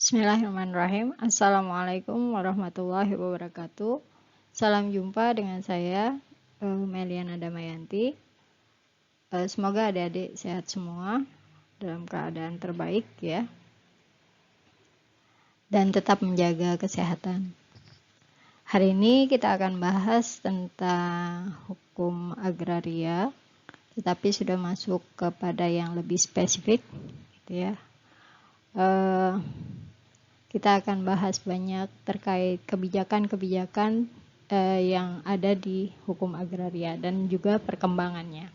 Bismillahirrahmanirrahim. Assalamualaikum warahmatullahi wabarakatuh. Salam jumpa dengan saya, Meliana Damayanti. Semoga adik-adik sehat semua, dalam keadaan terbaik ya, dan tetap menjaga kesehatan. Hari ini kita akan bahas tentang hukum agraria, tetapi sudah masuk kepada yang lebih spesifik, gitu ya. Kita akan bahas banyak terkait kebijakan-kebijakan yang ada di hukum agraria dan juga perkembangannya.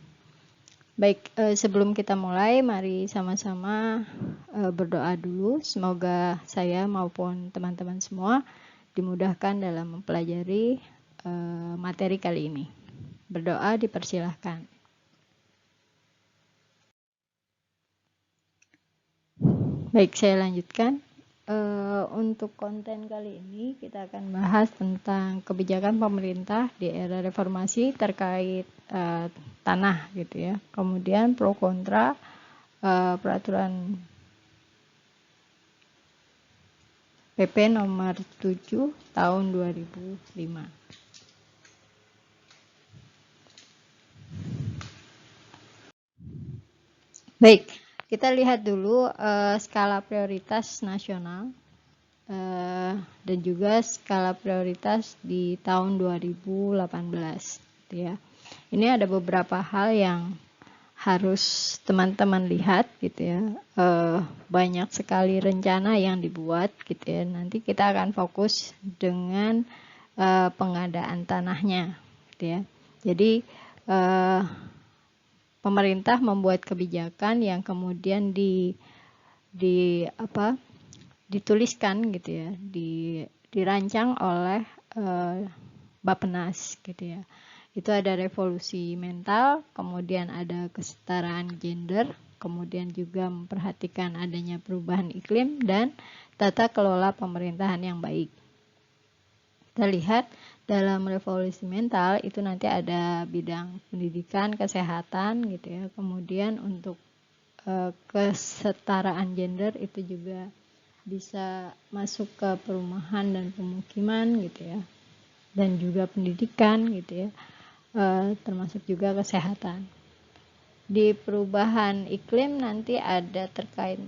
Baik, sebelum kita mulai, mari sama-sama berdoa dulu. Semoga saya maupun teman-teman semua dimudahkan dalam mempelajari materi kali ini. Berdoa dipersilahkan. Baik, saya lanjutkan. Untuk konten kali ini kita akan bahas tentang kebijakan pemerintah di era reformasi terkait tanah gitu ya. Kemudian pro kontra peraturan PP nomor 7 tahun 2005. Baik, kita lihat dulu skala prioritas nasional dan juga skala prioritas di tahun 2018 gitu ya. Ini ada beberapa hal yang harus teman-teman lihat gitu ya. Banyak sekali rencana yang dibuat gitu ya. Nanti kita akan fokus dengan pengadaan tanahnya gitu ya. Jadi pemerintah membuat kebijakan yang kemudian dituliskan gitu ya, dirancang oleh Bappenas gitu ya. Itu ada revolusi mental, kemudian ada kesetaraan gender, kemudian juga memperhatikan adanya perubahan iklim dan tata kelola pemerintahan yang baik. Kita lihat dalam revolusi mental itu nanti ada bidang pendidikan, kesehatan gitu ya. Kemudian untuk kesetaraan gender itu juga bisa masuk ke perumahan dan pemukiman gitu ya, dan juga pendidikan gitu ya, termasuk juga kesehatan. Di perubahan iklim nanti ada terkait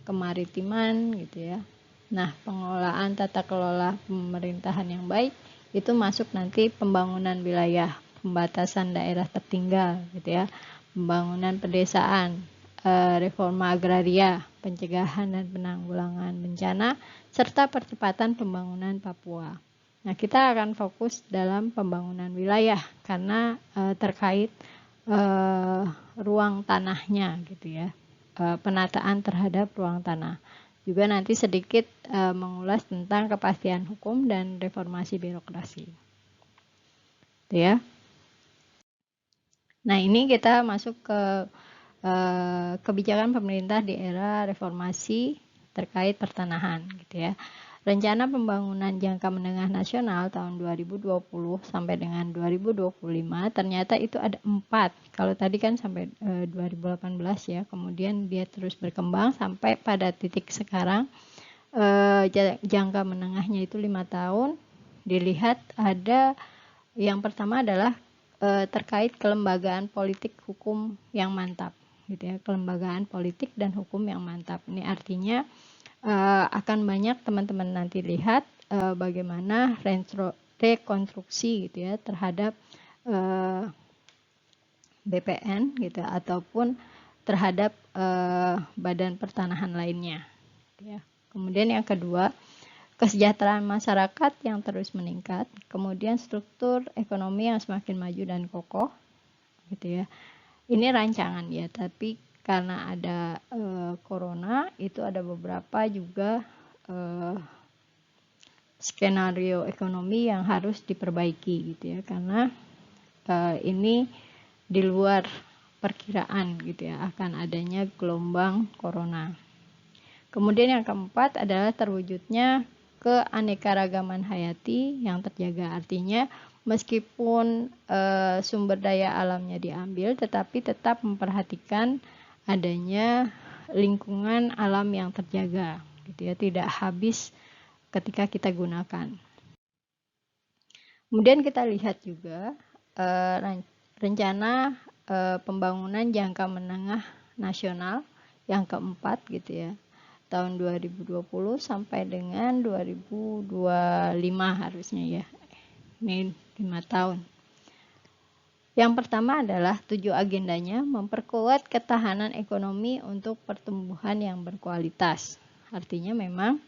kemaritiman gitu ya. Nah, pengelolaan tata kelola pemerintahan yang baik itu masuk nanti pembangunan wilayah, pembatasan daerah tertinggal gitu ya, pembangunan pedesaan, reforma agraria, pencegahan dan penanggulangan bencana, serta percepatan pembangunan Papua. Nah, kita akan fokus dalam pembangunan wilayah karena terkait ruang tanahnya gitu ya, penataan terhadap ruang tanah. Juga nanti sedikit mengulas tentang kepastian hukum dan reformasi birokrasi. Gitu ya. Nah, ini kita masuk ke kebijakan pemerintah di era reformasi terkait pertanahan gitu ya. Rencana pembangunan jangka menengah nasional tahun 2020 sampai dengan 2025 ternyata itu ada 4. Kalau tadi kan sampai 2018 ya, kemudian dia terus berkembang sampai pada titik sekarang jangka menengahnya itu 5 tahun. Dilihat ada yang pertama adalah terkait kelembagaan politik hukum yang mantap gitu ya, kelembagaan politik dan hukum yang mantap. Ini artinya akan banyak teman-teman nanti lihat bagaimana rekonstruksi gitu ya terhadap BPN gitu ataupun terhadap badan pertanahan lainnya gitu ya. Kemudian yang kedua, kesejahteraan masyarakat yang terus meningkat, kemudian struktur ekonomi yang semakin maju dan kokoh gitu ya. Ini rancangan ya, tapi karena ada corona itu ada beberapa juga skenario ekonomi yang harus diperbaiki gitu ya, karena ini di luar perkiraan gitu ya akan adanya gelombang corona. Kemudian yang keempat adalah terwujudnya keanekaragaman hayati yang terjaga, artinya meskipun sumber daya alamnya diambil, tetapi tetap memperhatikan adanya lingkungan alam yang terjaga gitu ya, tidak habis ketika kita gunakan. Kemudian kita lihat juga rencana pembangunan jangka menengah nasional yang keempat gitu ya, tahun 2020 sampai dengan 2025 harusnya ya, ini 5 tahun. Yang pertama adalah 7 agendanya memperkuat ketahanan ekonomi untuk pertumbuhan yang berkualitas. Artinya memang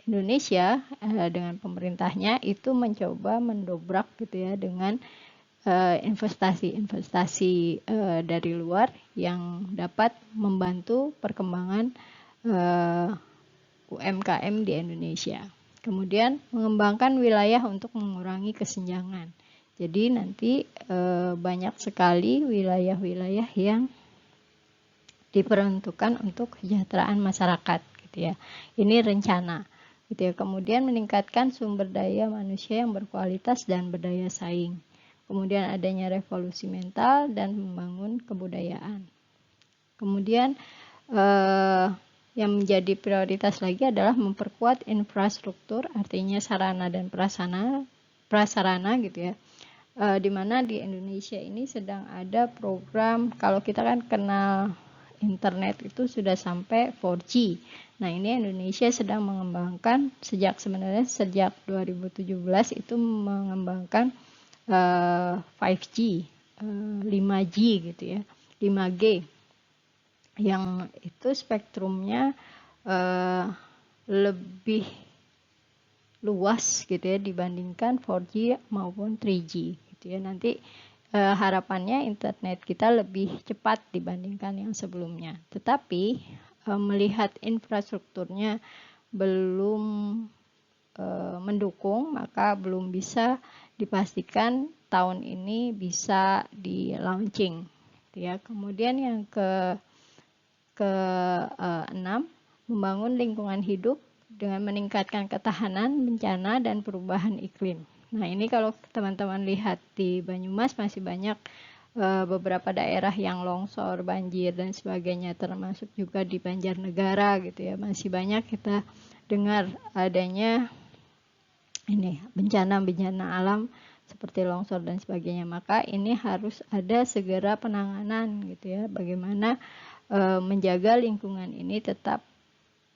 Indonesia dengan pemerintahnya itu mencoba mendobrak gitu ya dengan investasi-investasi dari luar yang dapat membantu perkembangan UMKM di Indonesia. Kemudian mengembangkan wilayah untuk mengurangi kesenjangan. Jadi nanti banyak sekali wilayah-wilayah yang diperuntukkan untuk kesejahteraan masyarakat gitu ya. Ini rencana gitu ya. Kemudian meningkatkan sumber daya manusia yang berkualitas dan berdaya saing. Kemudian adanya revolusi mental dan membangun kebudayaan. Kemudian yang menjadi prioritas lagi adalah memperkuat infrastruktur, artinya sarana dan prasarana gitu ya. Di mana di Indonesia ini sedang ada program, kalau kita kan kenal internet itu sudah sampai 4G. Nah, ini Indonesia sedang mengembangkan sejak 2017 itu mengembangkan 5G, 5G gitu ya, 5G yang itu spektrumnya lebih luas gitu ya dibandingkan 4G maupun 3G gitu ya. Nanti harapannya internet kita lebih cepat dibandingkan yang sebelumnya. Tetapi melihat infrastrukturnya belum mendukung, maka belum bisa dipastikan tahun ini bisa di launching gitu ya. Kemudian yang ke-6 membangun lingkungan hidup dengan meningkatkan ketahanan bencana dan perubahan iklim. Nah, ini kalau teman-teman lihat di Banyumas masih banyak beberapa daerah yang longsor, banjir dan sebagainya, termasuk juga di Banjarnegara gitu ya. Masih banyak kita dengar adanya ini bencana-bencana alam seperti longsor dan sebagainya. Maka ini harus ada segera penanganan gitu ya. Bagaimana menjaga lingkungan ini tetap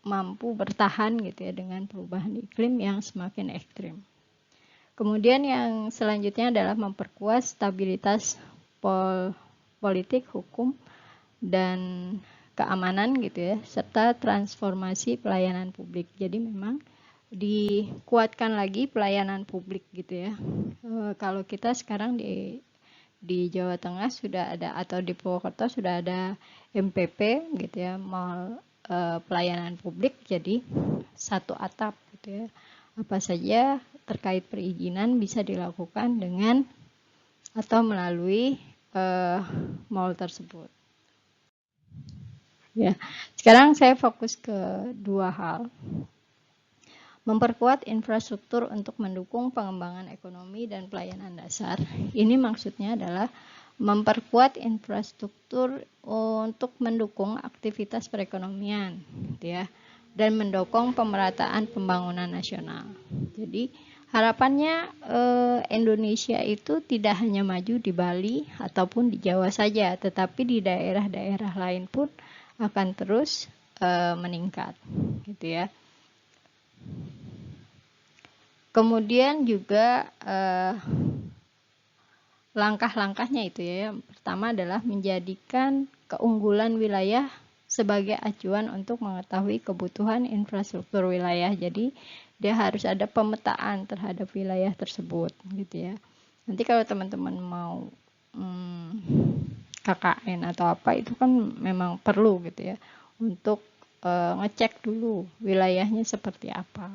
mampu bertahan gitu ya dengan perubahan iklim yang semakin ekstrim. Kemudian yang selanjutnya adalah memperkuat stabilitas politik, hukum, dan keamanan gitu ya, serta transformasi pelayanan publik. Jadi memang dikuatkan lagi pelayanan publik gitu ya. Kalau kita sekarang di Jawa Tengah sudah ada, atau di Purwokerto sudah ada MPP gitu ya, mall pelayanan publik jadi satu atap gitu ya. Apa saja terkait perizinan bisa dilakukan dengan atau melalui mall tersebut. Ya, sekarang saya fokus ke 2 hal. Memperkuat infrastruktur untuk mendukung pengembangan ekonomi dan pelayanan dasar. Ini maksudnya adalah memperkuat infrastruktur untuk mendukung aktivitas perekonomian, gitu ya, dan mendukung pemerataan pembangunan nasional. Jadi harapannya Indonesia itu tidak hanya maju di Bali ataupun di Jawa saja, tetapi di daerah-daerah lain pun akan terus meningkat, gitu ya. Kemudian juga langkah-langkahnya itu ya. Yang pertama adalah menjadikan keunggulan wilayah sebagai acuan untuk mengetahui kebutuhan infrastruktur wilayah. Jadi dia harus ada pemetaan terhadap wilayah tersebut gitu ya. Nanti kalau teman-teman mau KKN atau apa itu kan memang perlu gitu ya untuk ngecek dulu wilayahnya seperti apa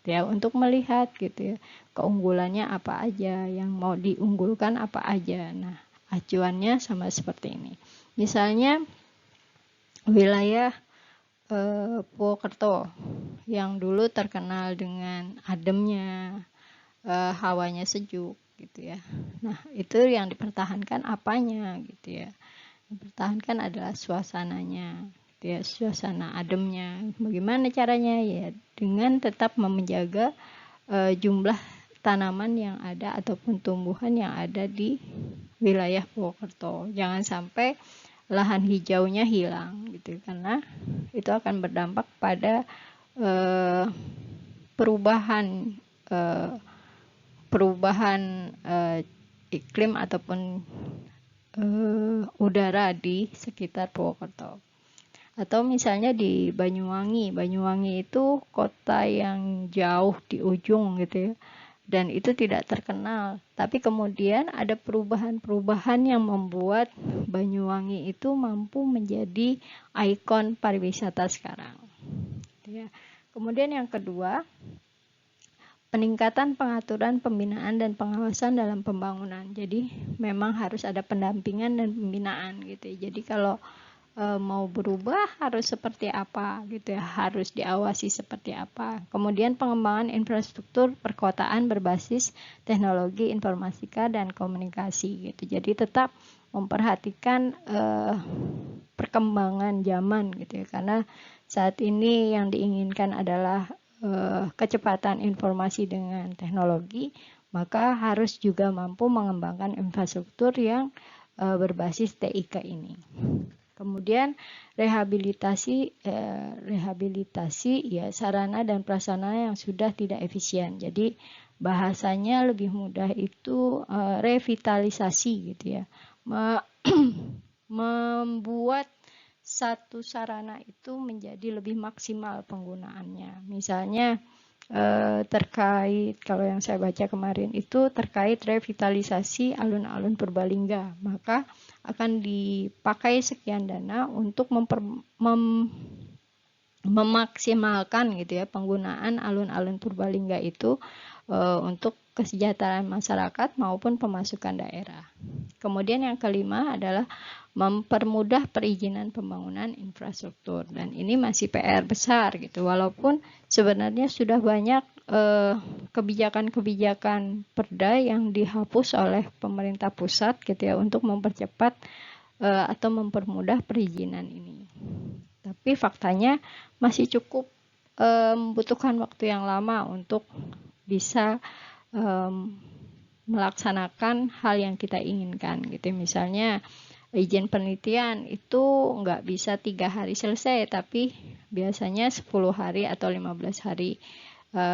ya, untuk melihat gitu ya keunggulannya apa aja, yang mau diunggulkan apa aja. Nah, acuannya sama seperti ini. Misalnya wilayah Purwokerto yang dulu terkenal dengan ademnya, hawanya sejuk gitu ya. Nah, itu yang dipertahankan apanya gitu ya. Yang dipertahankan adalah suasananya gitu ya, suasana ademnya. Bagaimana caranya? Ya dengan tetap menjaga jumlah tanaman yang ada ataupun tumbuhan yang ada di wilayah Purwokerto. Jangan sampai lahan hijaunya hilang gitu, karena itu akan berdampak pada perubahan iklim ataupun udara di sekitar Purwokerto. Atau misalnya di Banyuwangi. Banyuwangi itu kota yang jauh di ujung gitu ya, dan itu tidak terkenal. Tapi kemudian ada perubahan-perubahan yang membuat Banyuwangi itu mampu menjadi ikon pariwisata sekarang. Ya. Kemudian yang kedua, peningkatan pengaturan, pembinaan, dan pengawasan dalam pembangunan. Jadi memang harus ada pendampingan dan pembinaan gitu ya. Jadi kalau mau berubah harus seperti apa gitu ya, harus diawasi seperti apa. Kemudian pengembangan infrastruktur perkotaan berbasis teknologi informatika dan komunikasi gitu. Jadi tetap memperhatikan perkembangan zaman gitu ya, karena saat ini yang diinginkan adalah kecepatan informasi dengan teknologi, maka harus juga mampu mengembangkan infrastruktur yang berbasis TIK ini. Kemudian rehabilitasi ya sarana dan prasarana yang sudah tidak efisien. Jadi bahasanya lebih mudah itu revitalisasi gitu ya. Membuat satu sarana itu menjadi lebih maksimal penggunaannya. Misalnya terkait, kalau yang saya baca kemarin itu terkait revitalisasi alun-alun Purbalingga, maka akan dipakai sekian dana untuk memaksimalkan gitu ya penggunaan alun-alun Purbalingga itu untuk kesejahteraan masyarakat maupun pemasukan daerah. Kemudian yang kelima adalah mempermudah perizinan pembangunan infrastruktur, dan ini masih PR besar gitu, walaupun sebenarnya sudah banyak kebijakan-kebijakan perda yang dihapus oleh pemerintah pusat gitu ya untuk mempercepat atau mempermudah perizinan ini. Tapi faktanya masih cukup membutuhkan waktu yang lama untuk bisa melaksanakan hal yang kita inginkan gitu. Misalnya izin penelitian itu nggak bisa 3 hari selesai, tapi biasanya 10 hari atau 15 hari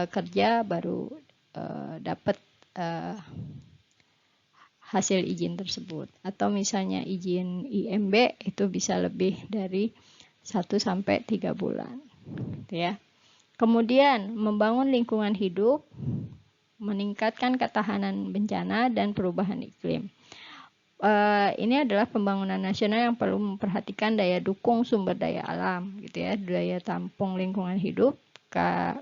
kerja baru dapat hasil izin tersebut. Atau misalnya izin IMB itu bisa lebih dari 1-3 bulan gitu ya. Kemudian membangun lingkungan hidup, meningkatkan ketahanan bencana dan perubahan iklim. Ini adalah pembangunan nasional yang perlu memperhatikan daya dukung sumber daya alam gitu ya, daya tampung lingkungan hidup,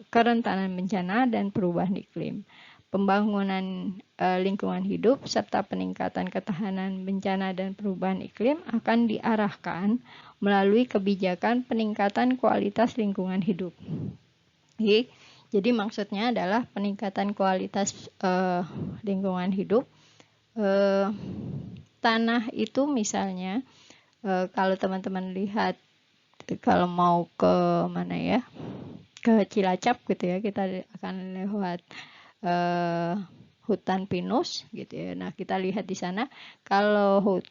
kerentanan bencana dan perubahan iklim. Pembangunan lingkungan hidup serta peningkatan ketahanan bencana dan perubahan iklim akan diarahkan melalui kebijakan peningkatan kualitas lingkungan hidup. Jadi maksudnya adalah peningkatan kualitas lingkungan hidup. Tanah itu misalnya kalau teman-teman lihat, kalau mau ke mana ya, ke Cilacap gitu ya, kita akan lewat hutan pinus gitu ya. Nah kita lihat di sana kalau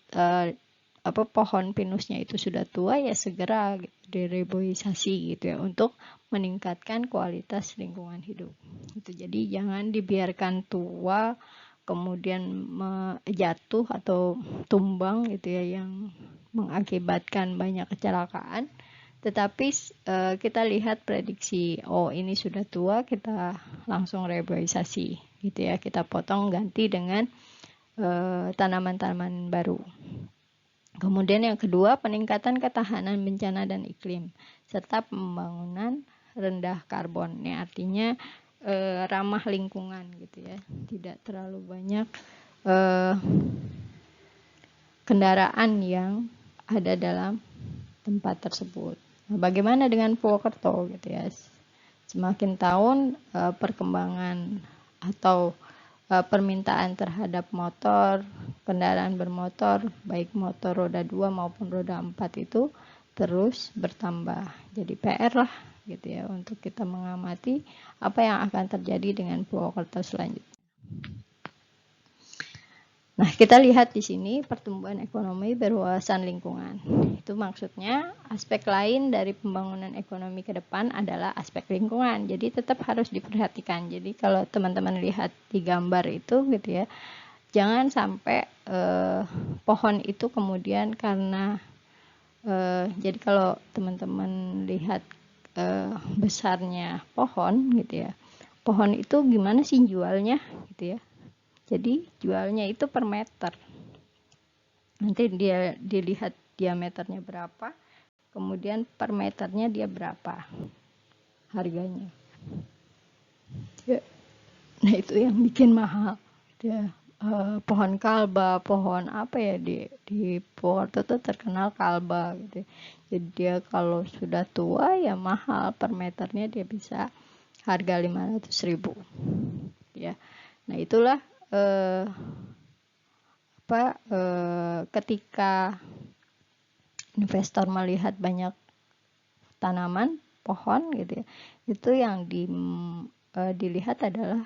pohon pinusnya itu sudah tua ya segera gitu, direboisasi gitu ya untuk meningkatkan kualitas lingkungan hidup. Gitu. Jadi jangan dibiarkan tua kemudian jatuh atau tumbang gitu ya, yang mengakibatkan banyak kecelakaan. Tetapi kita lihat prediksi, oh ini sudah tua, kita langsung reboisasi gitu ya, kita potong ganti dengan tanaman-tanaman baru. Kemudian yang kedua, peningkatan ketahanan bencana dan iklim serta pembangunan rendah karbon. Ini artinya ramah lingkungan gitu ya, tidak terlalu banyak kendaraan yang ada dalam tempat tersebut. Nah, bagaimana dengan Purwokerto gitu ya? Semakin tahun perkembangan atau permintaan terhadap motor, kendaraan bermotor, baik motor roda 2 maupun roda 4 itu terus bertambah. Jadi PR lah gitu ya untuk kita mengamati apa yang akan terjadi dengan Purwokerto selanjutnya. Nah, kita lihat di sini pertumbuhan ekonomi berwawasan lingkungan. Itu maksudnya aspek lain dari pembangunan ekonomi ke depan adalah aspek lingkungan. Jadi tetap harus diperhatikan. Jadi kalau teman-teman lihat di gambar itu gitu ya, jangan sampai pohon itu kemudian karena jadi kalau teman-teman lihat besarnya pohon gitu ya, pohon itu gimana sih jualnya gitu ya. Jadi jualnya itu per meter. Nanti dia dilihat diameternya berapa, kemudian per meternya dia berapa harganya. Ya. Nah itu yang bikin mahal. Ya, pohon kalba, pohon apa ya di Purwokerto tuh terkenal kalba gitu. Jadi dia kalau sudah tua ya mahal, per meternya dia bisa harga 500.000. Ya. Nah, itulah ketika investor melihat banyak tanaman, pohon gitu ya, itu yang dilihat adalah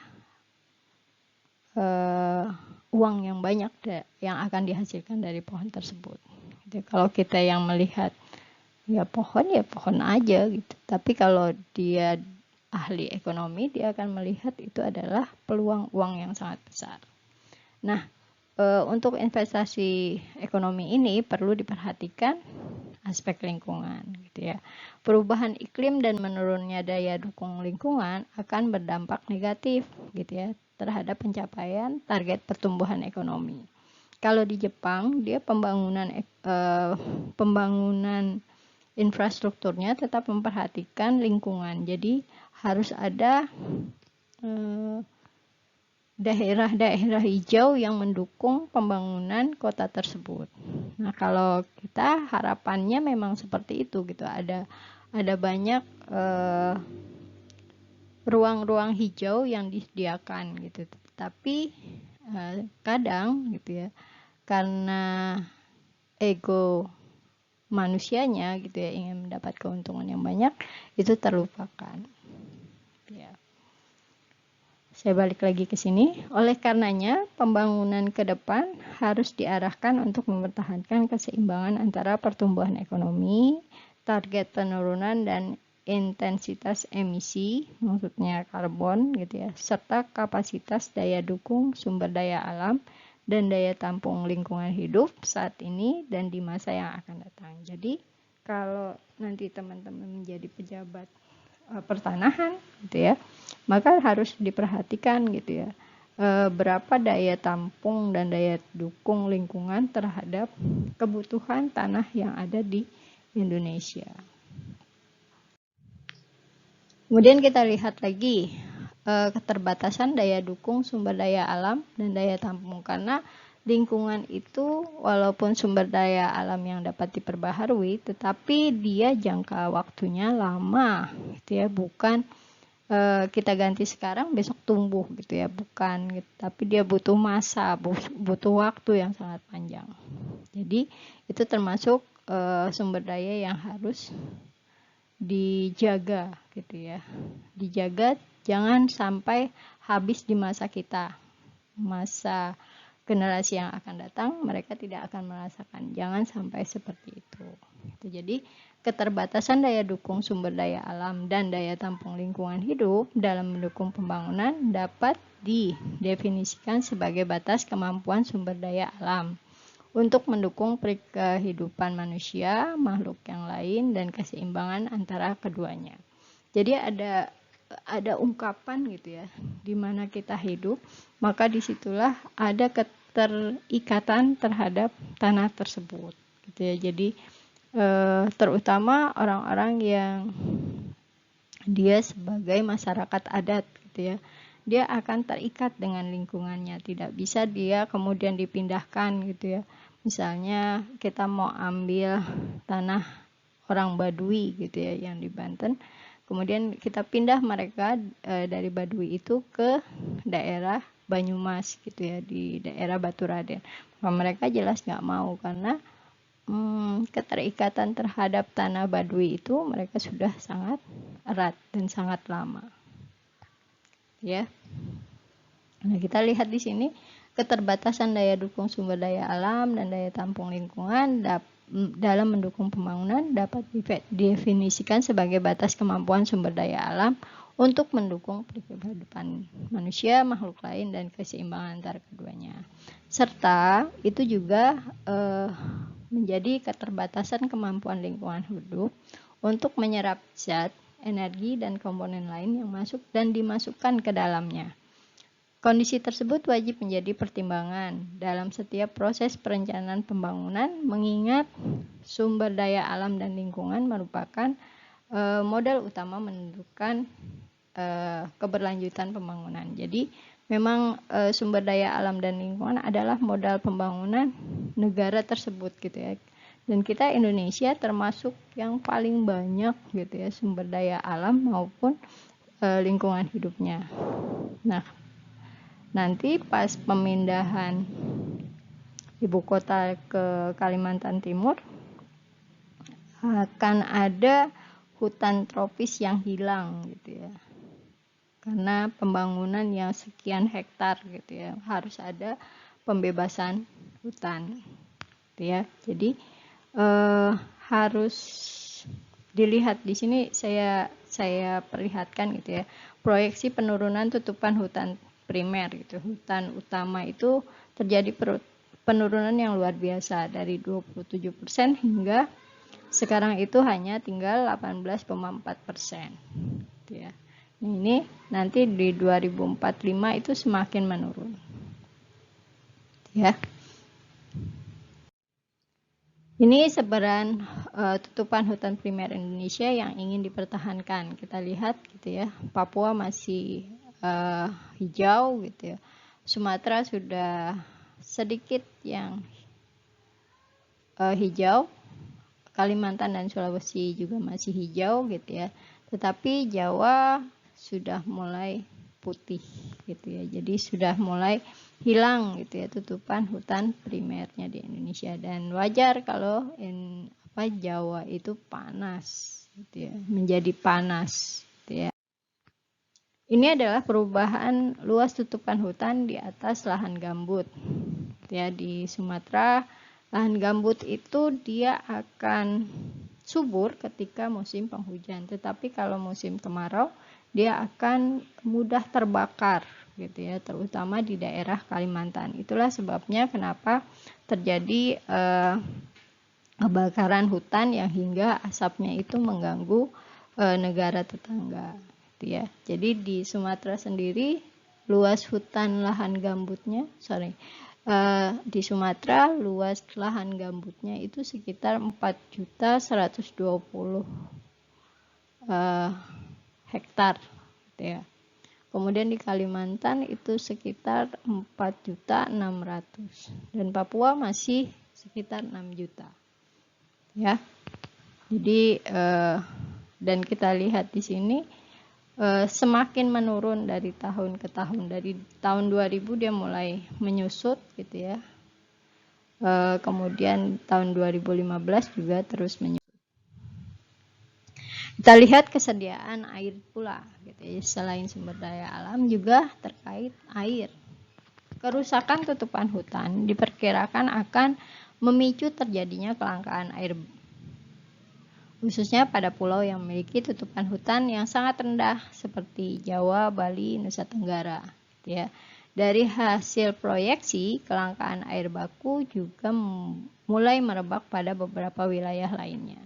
uang yang banyak yang akan dihasilkan dari pohon tersebut. Jadi, kalau kita yang melihat ya pohon aja gitu. Tapi kalau dia ahli ekonomi, dia akan melihat itu adalah peluang uang yang sangat besar. Nah, untuk investasi ekonomi ini perlu diperhatikan aspek lingkungan gitu ya. Perubahan iklim dan menurunnya daya dukung lingkungan akan berdampak negatif gitu ya terhadap pencapaian target pertumbuhan ekonomi. Kalau di Jepang dia pembangunan infrastrukturnya tetap memperhatikan lingkungan. Jadi harus ada daerah-daerah hijau yang mendukung pembangunan kota tersebut. Nah, kalau kita harapannya memang seperti itu gitu. Ada banyak ruang-ruang hijau yang disediakan gitu. Tapi kadang gitu ya, karena ego manusianya gitu ya, ingin mendapat keuntungan yang banyak, itu terlupakan. Ya. Saya balik lagi ke sini. Oleh karenanya, pembangunan ke depan harus diarahkan untuk mempertahankan keseimbangan antara pertumbuhan ekonomi, target penurunan dan intensitas emisi, maksudnya karbon gitu ya, serta kapasitas daya dukung sumber daya alam dan daya tampung lingkungan hidup saat ini dan di masa yang akan datang. Jadi, kalau nanti teman-teman menjadi pejabat pertanahan gitu ya, maka harus diperhatikan gitu ya, berapa daya tampung dan daya dukung lingkungan terhadap kebutuhan tanah yang ada di Indonesia. Kemudian kita lihat lagi keterbatasan daya dukung sumber daya alam dan daya tampung, karena lingkungan itu walaupun sumber daya alam yang dapat diperbaharui, tetapi dia jangka waktunya lama gitu ya, bukan kita ganti sekarang besok tumbuh gitu ya, bukan gitu. Tapi dia butuh masa, butuh waktu yang sangat panjang. Jadi itu termasuk sumber daya yang harus dijaga gitu ya, dijaga jangan sampai habis di masa kita, masa generasi yang akan datang mereka tidak akan merasakan, jangan sampai seperti itu. Jadi keterbatasan daya dukung sumber daya alam dan daya tampung lingkungan hidup dalam mendukung pembangunan dapat didefinisikan sebagai batas kemampuan sumber daya alam untuk mendukung kehidupan manusia, makhluk yang lain, dan keseimbangan antara keduanya. Jadi ada ungkapan gitu ya, di mana kita hidup, maka disitulah ada keterikatan terhadap tanah tersebut gitu ya. Jadi terutama orang-orang yang dia sebagai masyarakat adat gitu ya, dia akan terikat dengan lingkungannya, tidak bisa dia kemudian dipindahkan gitu ya. Misalnya kita mau ambil tanah orang Baduy gitu ya yang di Banten, kemudian kita pindah mereka dari Baduy itu ke daerah Banyumas gitu ya, di daerah Baturaden. Mereka jelas nggak mau, karena keterikatan terhadap tanah Baduy itu mereka sudah sangat erat dan sangat lama. Ya. Nah, kita lihat di sini keterbatasan daya dukung sumber daya alam dan daya tampung lingkungan dalam mendukung pembangunan dapat didefinisikan sebagai batas kemampuan sumber daya alam untuk mendukung kehidupan manusia, makhluk lain, dan keseimbangan antara keduanya. Serta itu juga menjadi keterbatasan kemampuan lingkungan hidup untuk menyerap zat, energi, dan komponen lain yang masuk dan dimasukkan ke dalamnya. Kondisi tersebut wajib menjadi pertimbangan dalam setiap proses perencanaan pembangunan, mengingat sumber daya alam dan lingkungan merupakan modal utama menentukan keberlanjutan pembangunan. Jadi memang sumber daya alam dan lingkungan adalah modal pembangunan negara tersebut gitu ya. Dan kita Indonesia termasuk yang paling banyak gitu ya sumber daya alam maupun lingkungan hidupnya. Nah, nanti pas pemindahan ibu kota ke Kalimantan Timur akan ada hutan tropis yang hilang gitu ya. Karena pembangunan yang sekian hektar gitu ya, harus ada pembebasan hutan gitu ya. Jadi harus dilihat di sini saya perlihatkan gitu ya. Proyeksi penurunan tutupan hutan primer gitu. Hutan utama itu terjadi penurunan yang luar biasa dari 27% hingga sekarang itu hanya tinggal 18,4% gitu ya. Nah, ini nanti di 2045 itu semakin menurun ya. Ini sebaran tutupan hutan primer Indonesia yang ingin dipertahankan. Kita lihat gitu ya, Papua masih hijau gitu ya. Sumatera sudah sedikit yang hijau. Kalimantan dan Sulawesi juga masih hijau gitu ya. Tetapi Jawa sudah mulai putih gitu ya. Jadi sudah mulai hilang gitu ya tutupan hutan primernya di Indonesia, dan wajar kalau Jawa itu panas gitu ya, menjadi panas gitu ya. Ini adalah perubahan luas tutupan hutan di atas lahan gambut gitu ya. Di Sumatera lahan gambut itu dia akan subur ketika musim penghujan, tetapi kalau musim kemarau dia akan mudah terbakar gitu ya, terutama di daerah Kalimantan. Itulah sebabnya kenapa terjadi kebakaran hutan yang hingga asapnya itu mengganggu negara tetangga gitu ya. Jadi di Sumatera sendiri luas hutan lahan gambutnya di Sumatera luas lahan gambutnya itu sekitar 4.120 hektar gitu ya. Kemudian di Kalimantan itu sekitar 4.600 dan Papua masih sekitar 6 juta ya. Jadi dan kita lihat di sini semakin menurun dari tahun ke tahun. Dari tahun 2000 dia mulai menyusut gitu ya. Kemudian tahun 2015 juga terus menyusut. Kita lihat kesediaan air pula gitu ya. Selain sumber daya alam juga terkait air. Kerusakan tutupan hutan diperkirakan akan memicu terjadinya kelangkaan air, khususnya pada pulau yang memiliki tutupan hutan yang sangat rendah seperti Jawa, Bali, Nusa Tenggara gitu ya. Dari hasil proyeksi, kelangkaan air baku juga mulai merebak pada beberapa wilayah lainnya,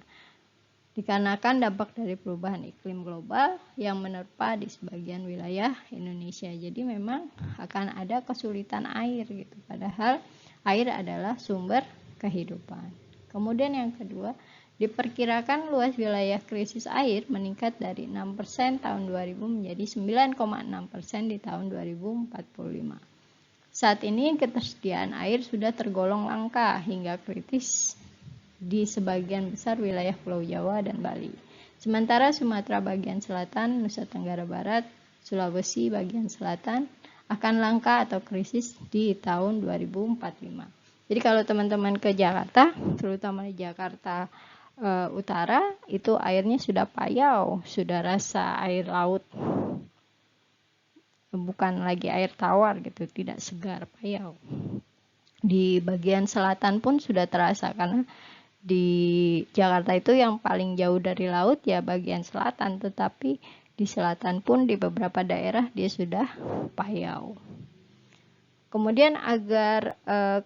dikarenakan dampak dari perubahan iklim global yang menerpa di sebagian wilayah Indonesia. Jadi memang akan ada kesulitan air gitu, padahal air adalah sumber kehidupan. Kemudian yang kedua, diperkirakan luas wilayah krisis air meningkat dari 6% tahun 2000 menjadi 9,6% di tahun 2045. Saat ini ketersediaan air sudah tergolong langka hingga kritis di sebagian besar wilayah Pulau Jawa dan Bali. Sementara Sumatera bagian selatan, Nusa Tenggara Barat, Sulawesi bagian selatan akan langka atau krisis di tahun 2045. Jadi kalau teman-teman ke Jakarta, terutama di Jakarta Utara, itu airnya sudah payau, sudah rasa air laut, bukan lagi air tawar gitu, tidak segar, payau. Di bagian selatan pun sudah terasa, karena di Jakarta itu yang paling jauh dari laut ya bagian selatan, tetapi di selatan pun di beberapa daerah dia sudah payau. Kemudian agar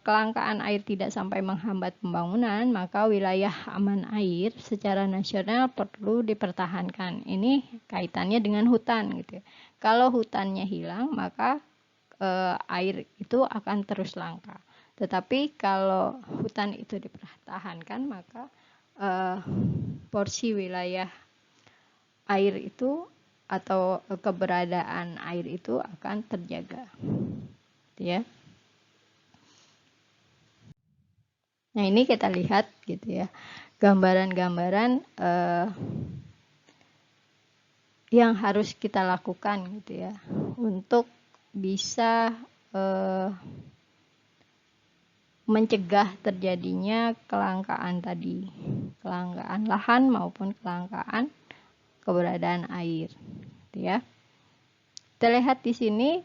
kelangkaan air tidak sampai menghambat pembangunan, maka wilayah aman air secara nasional perlu dipertahankan. Ini kaitannya dengan hutan gitu ya. Kalau hutannya hilang, maka air itu akan terus langka. Tetapi kalau hutan itu dipertahankan, maka porsi wilayah air itu atau keberadaan air itu akan terjaga. Ya. Nah, ini kita lihat gitu ya, gambaran-gambaran yang harus kita lakukan gitu ya untuk bisa mencegah terjadinya kelangkaan tadi, kelangkaan lahan maupun kelangkaan keberadaan air gitu ya. Kita lihat di sini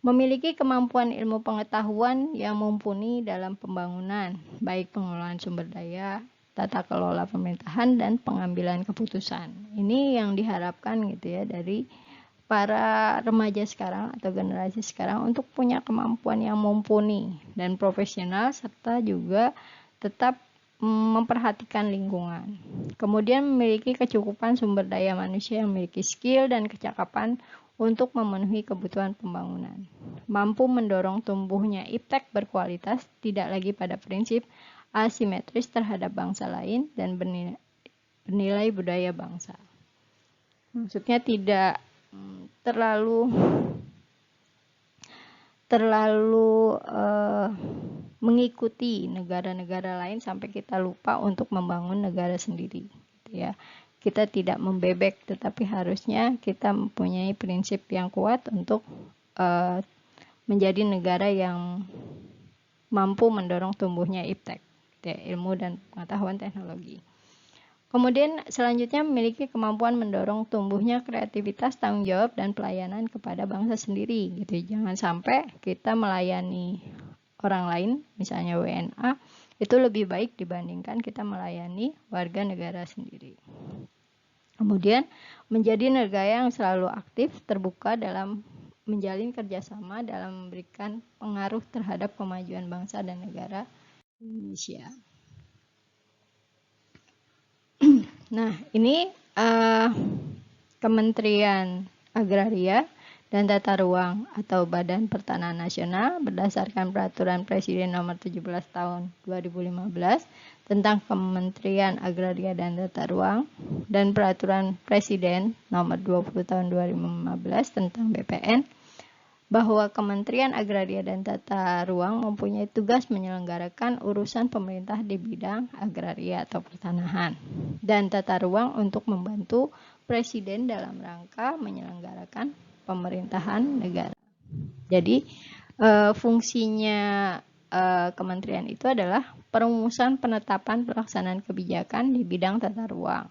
memiliki kemampuan ilmu pengetahuan yang mumpuni dalam pembangunan, baik pengelolaan sumber daya, tata kelola pemerintahan, dan pengambilan keputusan. Ini yang diharapkan gitu ya dari para remaja sekarang atau generasi sekarang untuk punya kemampuan yang mumpuni dan profesional, serta juga tetap memperhatikan lingkungan. Kemudian memiliki kecukupan sumber daya manusia yang memiliki skill dan kecakapan untuk memenuhi kebutuhan pembangunan. Mampu mendorong tumbuhnya iptek berkualitas, tidak lagi pada prinsip asimetris terhadap bangsa lain dan bernilai budaya bangsa. Maksudnya tidak terlalu mengikuti negara-negara lain sampai kita lupa untuk membangun negara sendiri, gitu ya. Kita tidak membebek, tetapi harusnya kita mempunyai prinsip yang kuat untuk menjadi negara yang mampu mendorong tumbuhnya iptek, ya, ilmu dan pengetahuan teknologi. Kemudian selanjutnya memiliki kemampuan mendorong tumbuhnya kreativitas, tanggung jawab, dan pelayanan kepada bangsa sendiri. Gitu. Jangan sampai kita melayani orang lain, misalnya WNA, itu lebih baik dibandingkan kita melayani warga negara sendiri. Kemudian menjadi negara yang selalu aktif, terbuka dalam menjalin kerjasama dalam memberikan pengaruh terhadap kemajuan bangsa dan negara Indonesia. Nah, ini Kementerian Agraria dan Tata Ruang atau Badan Pertanahan Nasional berdasarkan Peraturan Presiden Nomor 17 Tahun 2015 tentang Kementerian Agraria dan Tata Ruang dan Peraturan Presiden Nomor 20 Tahun 2015 tentang BPN, bahwa Kementerian Agraria dan Tata Ruang mempunyai tugas menyelenggarakan urusan pemerintah di bidang agraria atau pertanahan dan tata ruang untuk membantu Presiden dalam rangka menyelenggarakan pemerintahan negara. Jadi fungsinya kementerian itu adalah perumusan, penetapan, pelaksanaan kebijakan di bidang tata ruang,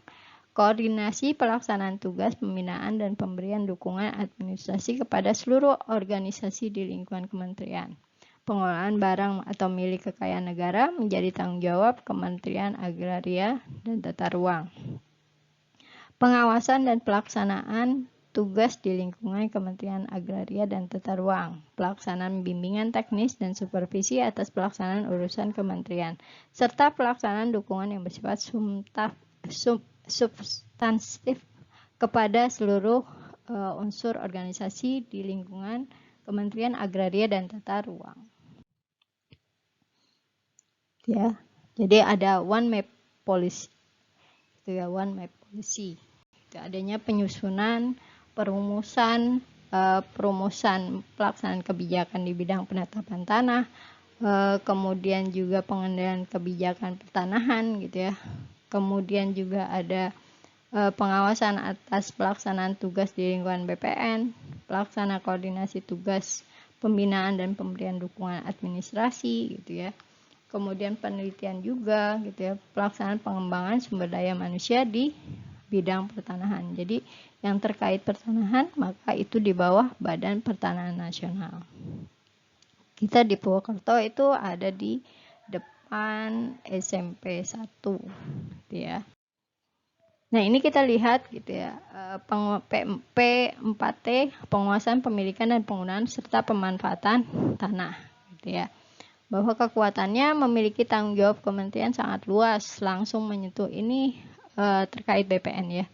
koordinasi pelaksanaan tugas pembinaan dan pemberian dukungan administrasi kepada seluruh organisasi di lingkungan kementerian. Pengelolaan barang atau milik kekayaan negara menjadi tanggung jawab Kementerian Agraria dan Tata Ruang. Pengawasan dan pelaksanaan tugas di lingkungan Kementerian Agraria dan Tata Ruang, pelaksanaan bimbingan teknis dan supervisi atas pelaksanaan urusan kementerian, serta pelaksanaan dukungan yang bersifat substantif kepada seluruh unsur organisasi di lingkungan Kementerian Agraria dan Tata Ruang. Ya, jadi ada one map policy. Itu ya, one map policy. Itu adanya penyusunan, perumusan pelaksanaan kebijakan di bidang penetapan tanah, kemudian juga pengendalian kebijakan pertanahan gitu ya. Kemudian juga ada pengawasan atas pelaksanaan tugas di lingkungan BPN, pelaksana koordinasi tugas pembinaan dan pemberian dukungan administrasi gitu ya. Kemudian penelitian juga gitu ya, pelaksanaan pengembangan sumber daya manusia di bidang pertanahan. Jadi yang terkait pertanahan maka itu di bawah Badan Pertanahan Nasional. Kita di Purwokerto itu ada di depan SMP 1 gitu ya. Nah, ini kita lihat gitu ya, P4T, penguasaan, pemilikan dan penggunaan serta pemanfaatan tanah gitu ya. Bahwa kekuatannya memiliki tanggung jawab kementerian sangat luas, langsung menyentuh ini terkait BPN ya.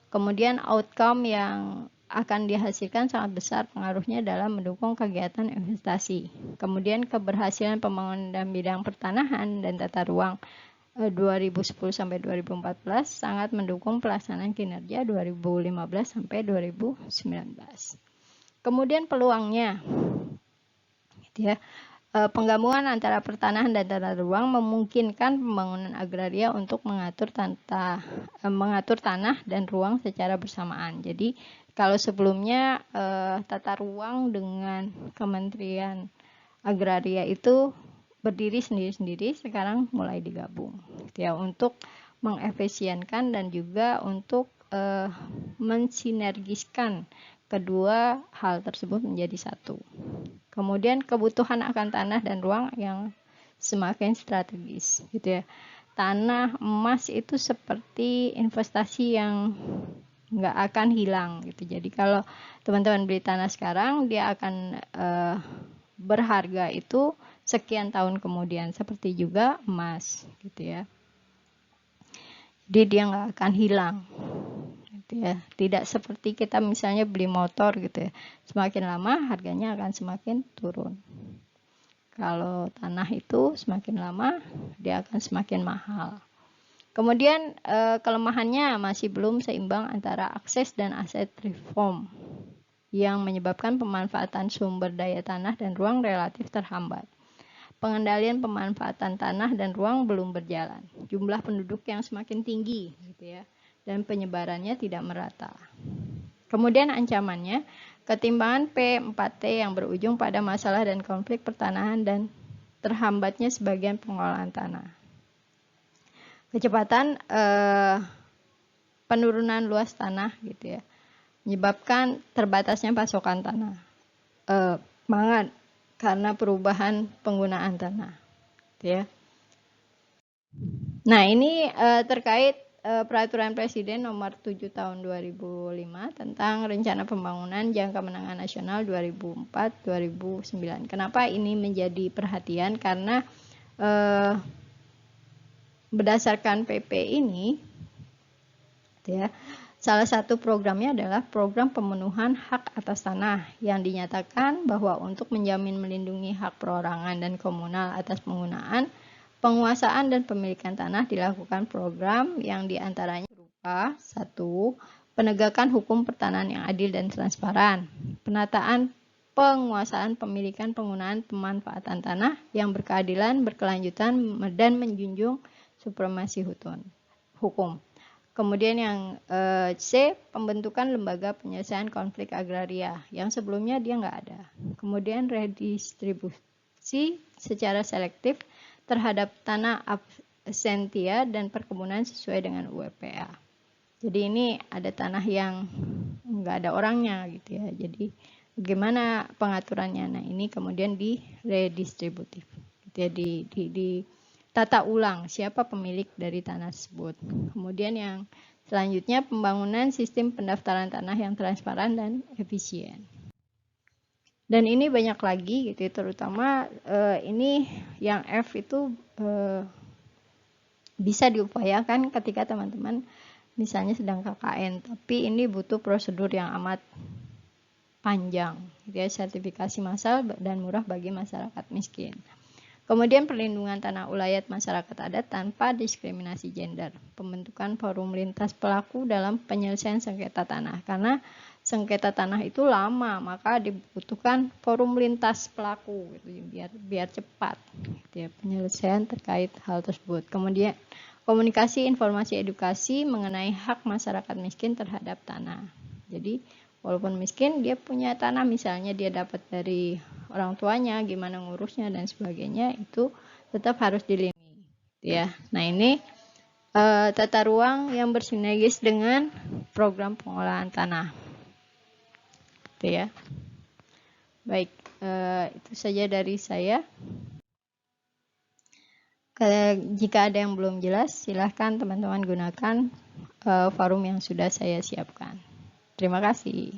Kemudian outcome yang akan dihasilkan sangat besar pengaruhnya dalam mendukung kegiatan investasi. Kemudian keberhasilan pembangunan dalam bidang pertanahan dan tata ruang 2010 sampai 2014 sangat mendukung pelaksanaan kinerja 2015 sampai 2019. Kemudian peluangnya gitu ya. Penggabungan antara pertanahan dan tata ruang memungkinkan pembangunan agraria untuk mengatur tanah dan ruang secara bersamaan. Jadi kalau sebelumnya tata ruang dengan Kementerian Agraria itu berdiri sendiri-sendiri, sekarang mulai digabung gitu ya, untuk mengefisienkan dan juga untuk mensinergiskan kedua hal tersebut menjadi satu. Kemudian kebutuhan akan tanah dan ruang yang semakin strategis gitu ya. Tanah emas itu seperti investasi yang nggak akan hilang gitu. Jadi kalau teman-teman beli tanah sekarang, dia akan berharga itu sekian tahun kemudian, seperti juga emas gitu ya. Jadi dia nggak akan hilang gitu ya. Tidak seperti kita misalnya beli motor gitu ya, semakin lama harganya akan semakin turun. Kalau tanah itu semakin lama dia akan semakin mahal. Kemudian kelemahannya masih belum seimbang antara akses dan aset reform, yang menyebabkan pemanfaatan sumber daya tanah dan ruang relatif terhambat. Pengendalian pemanfaatan tanah dan ruang belum berjalan. Jumlah penduduk yang semakin tinggi gitu ya, dan penyebarannya tidak merata. Kemudian ancamannya, ketimpangan P4T yang berujung pada masalah dan konflik pertanahan dan terhambatnya sebagian pengolahan tanah. Kecepatan penurunan luas tanah gitu ya, menyebabkan terbatasnya pasokan tanah pangan karena perubahan penggunaan tanah gitu ya. Nah, ini terkait Peraturan Presiden Nomor 7 Tahun 2005 tentang Rencana Pembangunan Jangka Menengah Nasional 2004-2009. Kenapa ini menjadi perhatian? Karena berdasarkan PP ini, ya, salah satu programnya adalah program pemenuhan hak atas tanah, yang dinyatakan bahwa untuk menjamin melindungi hak perorangan dan komunal atas penggunaan, penguasaan dan pemilikan tanah dilakukan program yang diantaranya berupa 1. Penegakan hukum pertanahan yang adil dan transparan, penataan penguasaan, pemilikan, penggunaan, pemanfaatan tanah yang berkeadilan, berkelanjutan, dan menjunjung supremasi hukum. Kemudian yang C, pembentukan lembaga penyelesaian konflik agraria, yang sebelumnya dia nggak ada. Kemudian redistribusi secara selektif terhadap tanah absentia dan perkebunan sesuai dengan UPA. Jadi ini ada tanah yang nggak ada orangnya gitu ya. Jadi bagaimana pengaturannya? Nah, ini kemudian di redistributif gitu ya, di tata ulang siapa pemilik dari tanah tersebut. Kemudian yang selanjutnya, pembangunan sistem pendaftaran tanah yang transparan dan efisien. Dan ini banyak lagi gitu, terutama ini yang F itu bisa diupayakan ketika teman-teman misalnya sedang KKN, tapi ini butuh prosedur yang amat panjang gitu ya, sertifikasi massal dan murah bagi masyarakat miskin. Kemudian perlindungan tanah ulayat masyarakat adat tanpa diskriminasi gender, pembentukan forum lintas pelaku dalam penyelesaian sengketa tanah, karena sengketa tanah itu lama, maka dibutuhkan forum lintas pelaku gitu, biar cepat gitu ya, penyelesaian terkait hal tersebut. Kemudian komunikasi, informasi, edukasi mengenai hak masyarakat miskin terhadap tanah. Jadi Walaupun miskin, dia punya tanah, misalnya dia dapat dari orang tuanya, gimana ngurusnya dan sebagainya, itu tetap harus dilindungi, ya. Nah, ini tata ruang yang bersinergis dengan program pengolahan tanah, gitu ya. Baik, itu saja dari saya. Jika ada yang belum jelas, silahkan teman-teman gunakan forum yang sudah saya siapkan. Terima kasih.